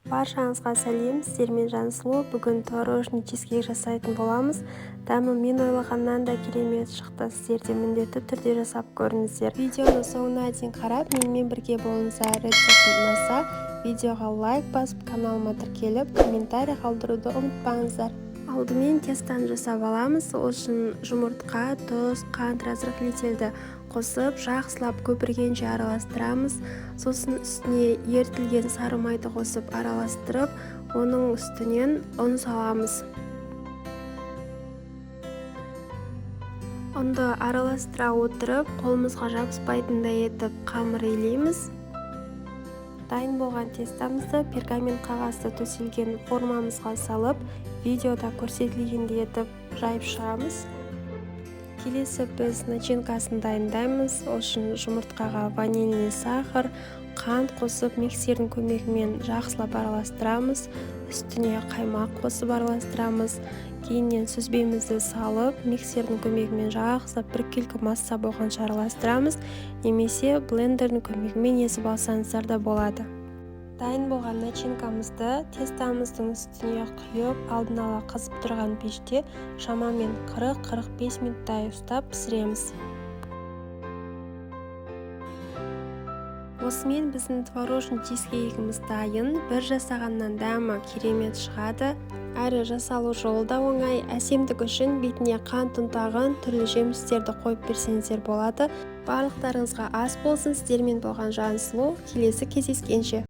Баршаңызға сәлем, сіздермен Жансұлу. Бүгін творожный чизкейк жасайтын боламыз. Дәмі мен ойлағаннан да керемет шықты. Сіздер де міндетті түрде жасап көріңіздер. Видеоны соңына дейін қарап, менімен бірге болыңыздар. Рецепт ұнаса, видеоға лайк басып, каналыма тіркеліп, комментарий қалдыруды ұмытпаңыздар. Алдымен тестаны жасап аламыз. Ол үшін жұмыртқа, тұз, қант разрыхлительді қосып, жақсылап көпіргенше араластырамыз. Сосын үстіне ерітілген сары майды қосып араластырып, оның үстінен ұн саламыз. Ұнды араластыра отырып, қолымызға жабыспайтындай етіп қамыр илейміз. Дайын болған тестамызды пергамент қағазда төселген формамызға салып, видеода көрсетілгендей етіп жайып шығамыз. Келесі біз начинкасын дайындаймыз. Ол үшін жұмыртқаға ванильный сахар, қант қосып миксердің көмегімен жақсылап араластырамыз. Үстіне қаймақ қосып араластырамыз. Кейіннен сүзбемізді салып, миксердің көмегімен жақсылап біркелкі масса болғанша араластырамыз, немесе блендердің көмегімен езіп алсаңыздар да болады. Дайын болған начинкамызды тестамыздың үстіне құйып, алдын ала қызып тұрған пеште шамамен 40-45 минуттай ұстап пісіреміз. Осымен біздің творожный чизкейгіміз дайын. Бір жасағаннан дәмі керемет шығады. Әрі жасалу жолы да оңай. Әсемдік үшін бетіне қант ұнтағын, түрлі жемістерді қойып берсеңіздер болады. Барлықтарыңызға ас болсын. Сіздермен болған Жансұлу. Келесі кездескенше.